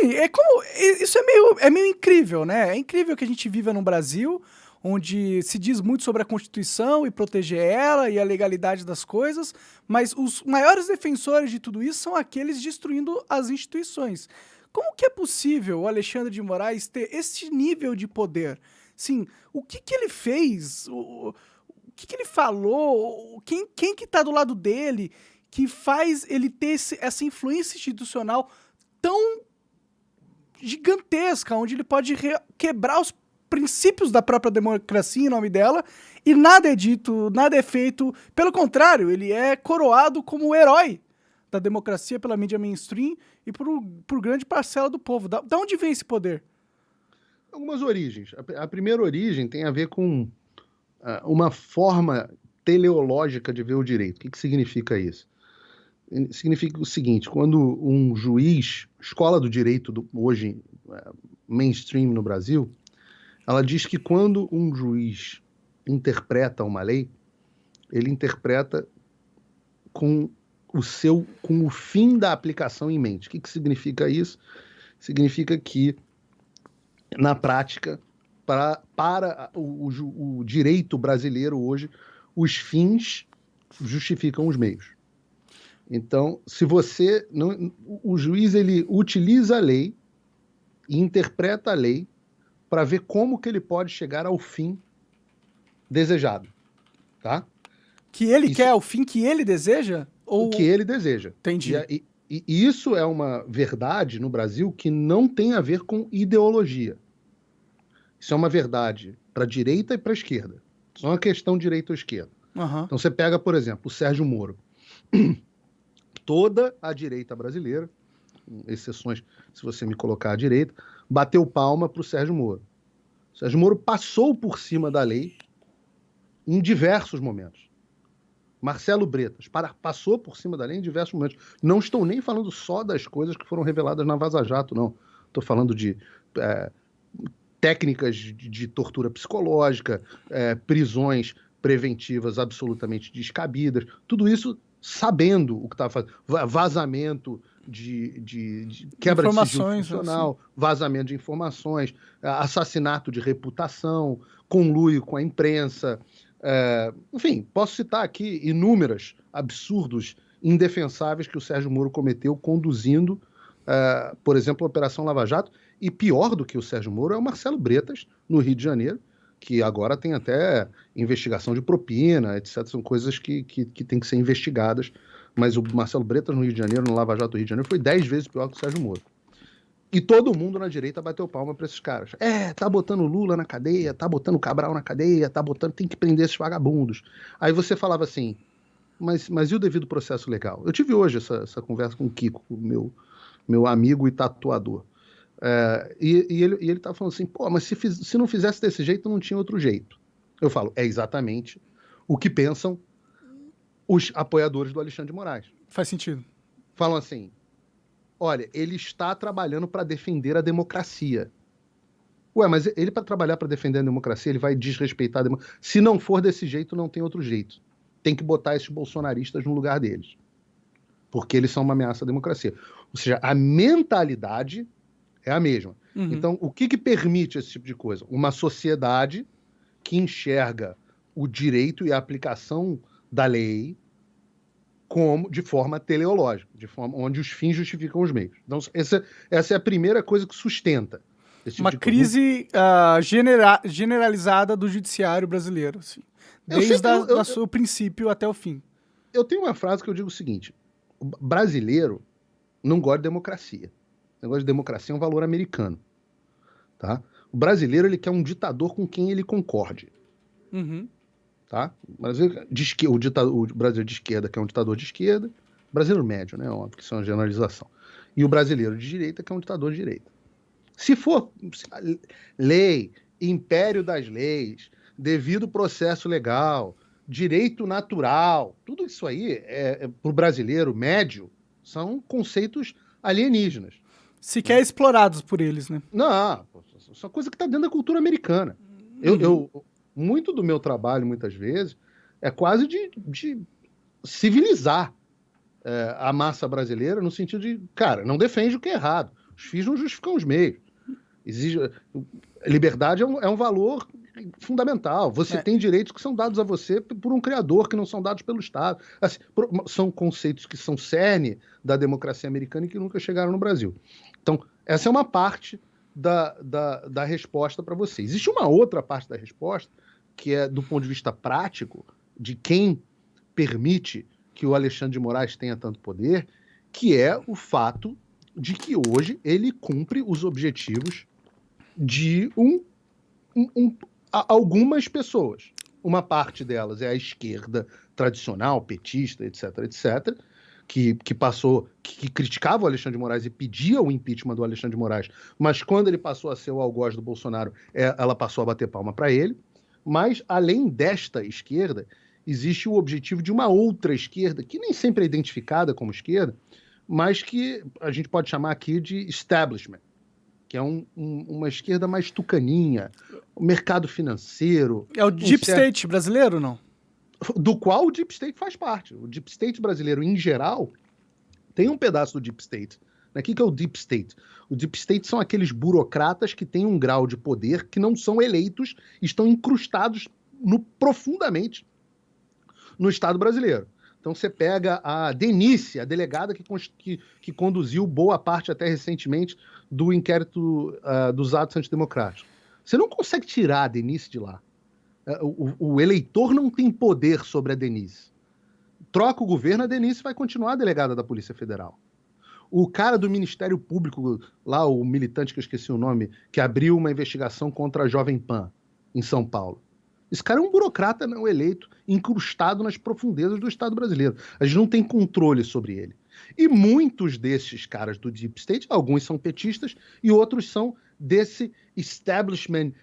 Sim, isso é meio incrível, né? É incrível que a gente viva num Brasil onde se diz muito sobre a Constituição e proteger ela e a legalidade das coisas, mas os maiores defensores de tudo isso são aqueles destruindo as instituições. Como que é possível o Alexandre de Moraes ter esse nível de poder? Sim, o que que ele fez? O que que ele falou? Quem que tá do lado dele que faz ele ter essa influência institucional tão gigantesca, onde ele pode quebrar os princípios da própria democracia em nome dela, e nada é dito, nada é feito. Pelo contrário, ele é coroado como o herói da democracia pela mídia mainstream e por grande parcela do povo. Da onde vem esse poder? Algumas origens. A primeira origem tem a ver com uma forma teleológica de ver o direito. O que significa isso? Significa o seguinte: quando um juiz, escola do direito hoje mainstream no Brasil, ela diz que quando um juiz interpreta uma lei, ele interpreta com o fim da aplicação em mente. O que significa isso? Significa que, na prática, para o direito brasileiro hoje, os fins justificam os meios. Então, se você não, o juiz ele utiliza a lei e interpreta a lei para ver como que ele pode chegar ao fim desejado, tá? Que ele quer, o fim que ele deseja? O que ele deseja. Entendi. E isso é uma verdade no Brasil que não tem a ver com ideologia. Isso é uma verdade para a direita e para a esquerda. Isso não é uma questão de direita ou esquerda. Uhum. Então você pega, por exemplo, o Sérgio Moro. Toda a direita brasileira, exceções se você me colocar à direita, bateu palma para o Sérgio Moro. O Sérgio Moro passou por cima da lei em diversos momentos. Marcelo Bretas passou por cima da lei em diversos momentos. Não estou nem falando só das coisas que foram reveladas na Vaza Jato, não. Estou falando de técnicas de tortura psicológica, prisões preventivas absolutamente descabidas, tudo isso sabendo o que estava fazendo. Vazamento de quebra de sigilo funcional, assim. Vazamento de informações, assassinato de reputação, conluio com a imprensa. Enfim, posso citar aqui inúmeros absurdos indefensáveis que o Sérgio Moro cometeu conduzindo, por exemplo, a Operação Lava Jato. E pior do que o Sérgio Moro é o Marcelo Bretas, no Rio de Janeiro, que agora tem até investigação de propina, etc. São coisas que têm que ser investigadas. Mas o Marcelo Bretas, no Rio de Janeiro, no Lava Jato do Rio de Janeiro, foi 10 vezes pior que o Sérgio Moro. E todo mundo na direita bateu palma para esses caras. Tá botando Lula na cadeia, tá botando Cabral na cadeia, tem que prender esses vagabundos. Aí você falava assim, mas e o devido processo legal? Eu tive hoje essa conversa com o Kiko, meu amigo e tatuador. E ele tava falando assim, mas se não fizesse desse jeito, não tinha outro jeito. Eu falo, é exatamente o que pensam os apoiadores do Alexandre de Moraes. Faz sentido. Falam assim, olha, ele está trabalhando para defender a democracia. Ué, mas ele para trabalhar para defender a democracia, ele vai desrespeitar a democracia. Se não for desse jeito, não tem outro jeito. Tem que botar esses bolsonaristas no lugar deles. Porque eles são uma ameaça à democracia. Ou seja, a mentalidade é a mesma. Uhum. Então, o que permite esse tipo de coisa? Uma sociedade que enxerga o direito e a aplicação da lei de forma teleológica, de forma onde os fins justificam os meios. Então, essa é a primeira coisa que sustenta esse tipo uma de crise generalizada do judiciário brasileiro, assim, desde o seu princípio até o fim. Eu tenho uma frase que eu digo o seguinte: o brasileiro não gosta de democracia. O negócio de democracia é um valor americano. Tá? O brasileiro ele quer um ditador com quem ele concorde. Uhum. Tá? O brasileiro de esquerda quer um ditador de esquerda, o brasileiro médio, né? Óbvio que isso é uma generalização. E o brasileiro de direita quer um ditador de direita. Se for lei, império das leis, devido processo legal, direito natural, tudo isso aí, para o brasileiro médio, são conceitos alienígenas. Sequer explorados por eles, né? Não, isso é coisa que está dentro da cultura americana. Muito do meu trabalho, muitas vezes, é quase de civilizar a massa brasileira, no sentido de, cara, não defende o que é errado. Os fins não justificam os meios. Liberdade é um valor fundamental. Você tem direitos que são dados a você por um criador, que não são dados pelo Estado. Assim, são conceitos que são cerne da democracia americana e que nunca chegaram no Brasil. Então, essa é uma parte da resposta para você. Existe uma outra parte da resposta, que é do ponto de vista prático, de quem permite que o Alexandre de Moraes tenha tanto poder, que é o fato de que hoje ele cumpre os objetivos de algumas pessoas. Uma parte delas é a esquerda tradicional, petista, etc., etc., que criticava o Alexandre de Moraes e pedia o impeachment do Alexandre de Moraes, mas quando ele passou a ser o algoz do Bolsonaro, ela passou a bater palma para ele. Mas, além desta esquerda, existe o objetivo de uma outra esquerda, que nem sempre é identificada como esquerda, mas que a gente pode chamar aqui de establishment, que é uma esquerda mais tucaninha, o mercado financeiro. É o Deep State brasileiro, não? Do qual o Deep State faz parte. O Deep State brasileiro, em geral, tem um pedaço do Deep State. O que é o Deep State? O Deep State são aqueles burocratas que têm um grau de poder que não são eleitos, estão incrustados profundamente no Estado brasileiro. Então você pega a Denise, a delegada que conduziu boa parte até recentemente do inquérito dos atos antidemocráticos. Você não consegue tirar a Denise de lá. O eleitor não tem poder sobre a Denise. Troca o governo, a Denise vai continuar a delegada da Polícia Federal. O cara do Ministério Público, lá o militante que eu esqueci o nome, que abriu uma investigação contra a Jovem Pan, em São Paulo. Esse cara é um burocrata não eleito, incrustado nas profundezas do Estado brasileiro. A gente não tem controle sobre ele. E muitos desses caras do Deep State, alguns são petistas e outros são desse establishment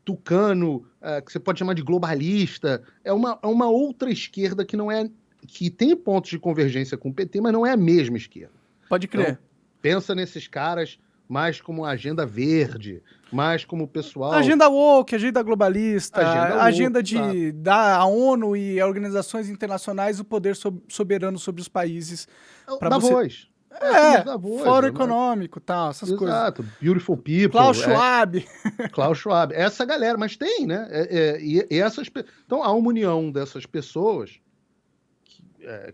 tucano, que você pode chamar de globalista. É uma outra esquerda que tem pontos de convergência com o PT, mas não é a mesma esquerda. Pode crer. Então, pensa nesses caras mais como agenda verde, mais como pessoal... Agenda woke, agenda globalista, agenda de dar à ONU e a organizações internacionais o poder soberano sobre os países. Davos. Fórum econômico, tal, essas coisas. Exato, Beautiful People. Klaus Schwab. Klaus Schwab. Essa galera, mas tem, né? Então, há uma união dessas pessoas,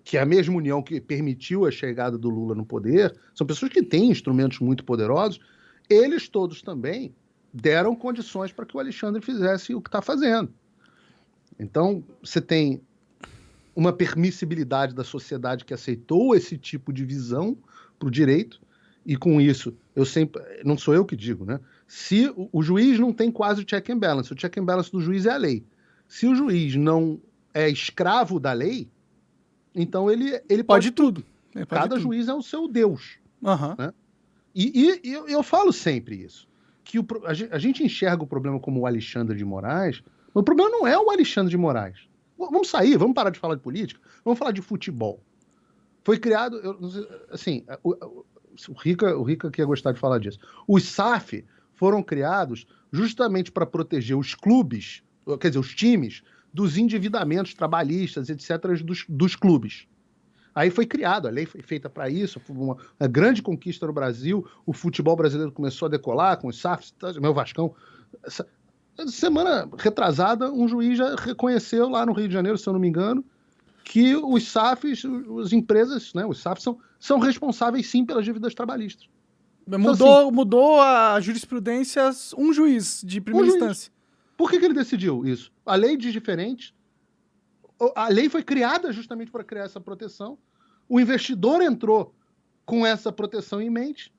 que é a mesma união que permitiu a chegada do Lula no poder, são pessoas que têm instrumentos muito poderosos, eles todos também deram condições para que o Alexandre fizesse o que está fazendo. Então, você tem uma permissibilidade da sociedade que aceitou esse tipo de visão para o direito, e com isso, não sou eu que digo, né? Se o juiz não tem quase o check and balance, o check and balance do juiz é a lei. Se o juiz não é escravo da lei, então ele pode tudo. Cada juiz é o seu Deus. Uhum. Né? E eu falo sempre isso, que a gente enxerga o problema como o Alexandre de Moraes, mas o problema não é o Alexandre de Moraes. Vamos sair, vamos parar de falar de política, vamos falar de futebol. Foi criado, o Rica que ia gostar de falar disso. Os SAF foram criados justamente para proteger os clubes, quer dizer, os times, dos endividamentos trabalhistas, etc., dos clubes. Aí foi criado, a lei foi feita para isso, foi uma grande conquista no Brasil, o futebol brasileiro começou a decolar com os SAFs, meu Vascão. Semana retrasada, um juiz já reconheceu lá no Rio de Janeiro, se eu não me engano, que os SAFs, as empresas, né, os SAFs são responsáveis sim pelas dívidas trabalhistas. Mudou a jurisprudência um juiz de primeira instância. Por que ele decidiu isso? A lei diz diferente. A lei foi criada justamente para criar essa proteção. O investidor entrou com essa proteção em mente.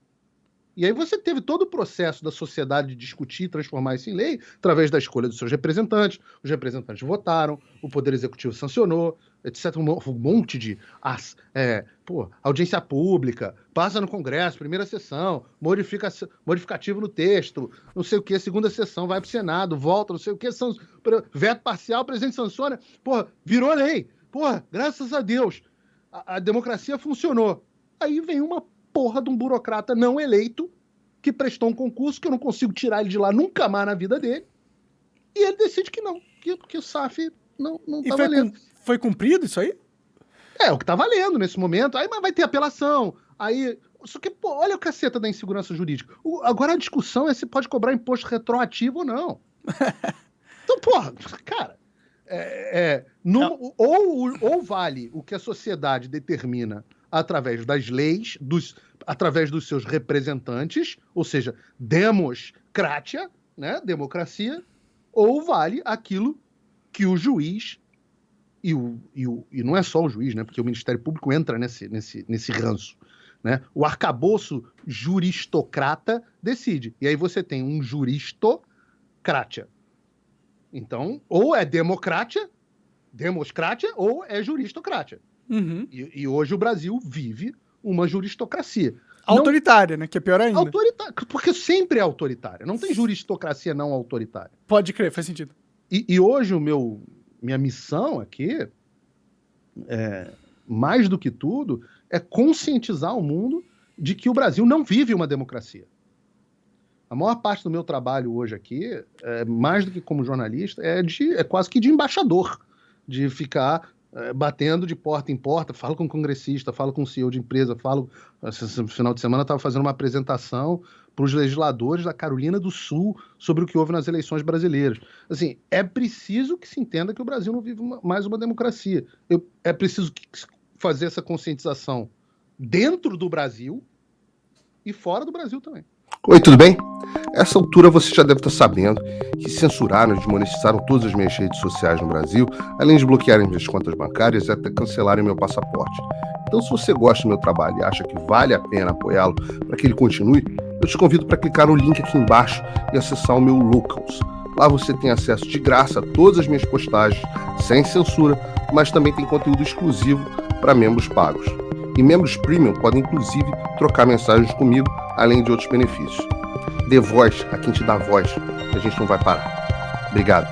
E aí você teve todo o processo da sociedade de discutir e transformar isso em lei através da escolha dos seus representantes. Os representantes votaram, o Poder Executivo sancionou, etc. Um monte de audiência pública, passa no Congresso, primeira sessão, modificativo no texto, não sei o que, segunda sessão, vai para o Senado, volta, não sei o que, veto parcial, o presidente sanciona, virou lei. Graças a Deus, a democracia funcionou. Aí vem uma porra de um burocrata não eleito que prestou um concurso que eu não consigo tirar ele de lá nunca mais na vida dele, e ele decide que não, que o SAF não tá valendo. Foi cumprido isso aí? É o que tá valendo nesse momento. Aí mas vai ter apelação, aí Só que, pô, olha o caceta da insegurança jurídica. Agora a discussão é se pode cobrar imposto retroativo ou não. Então, porra, cara, ou vale o que a sociedade determina através das leis, através dos seus representantes, ou seja, democracia, né, democracia, ou vale aquilo que o juiz, e não é só o juiz, né, porque o Ministério Público entra nesse ranço, né, o arcabouço juristocrata decide. E aí você tem um juristocracia. Então, ou é democracia, ou é juristocracia. Uhum. E hoje o Brasil vive uma juristocracia. Autoritária, né? Que é pior ainda. Autoritária, porque sempre é autoritária. Não tem juristocracia não autoritária. Pode crer, faz sentido. E hoje minha missão aqui, mais do que tudo, é conscientizar o mundo de que o Brasil não vive uma democracia. A maior parte do meu trabalho hoje aqui, mais do que como jornalista, é quase que de embaixador, de ficar batendo de porta em porta, falo com congressista, falo com CEO de empresa, esse final de semana eu estava fazendo uma apresentação para os legisladores da Carolina do Sul sobre o que houve nas eleições brasileiras. Assim, é preciso que se entenda que o Brasil não vive mais uma democracia. É preciso fazer essa conscientização dentro do Brasil e fora do Brasil também. Oi, tudo bem? Essa altura você já deve estar sabendo que censuraram e desmonetizaram todas as minhas redes sociais no Brasil, além de bloquearem minhas contas bancárias e até cancelarem meu passaporte. Então, se você gosta do meu trabalho e acha que vale a pena apoiá-lo para que ele continue, eu te convido para clicar no link aqui embaixo e acessar o meu Locals. Lá você tem acesso de graça a todas as minhas postagens, sem censura, mas também tem conteúdo exclusivo para membros pagos. E membros premium podem, inclusive, trocar mensagens comigo, além de outros benefícios. Dê voz a quem te dá voz, que a gente não vai parar. Obrigado.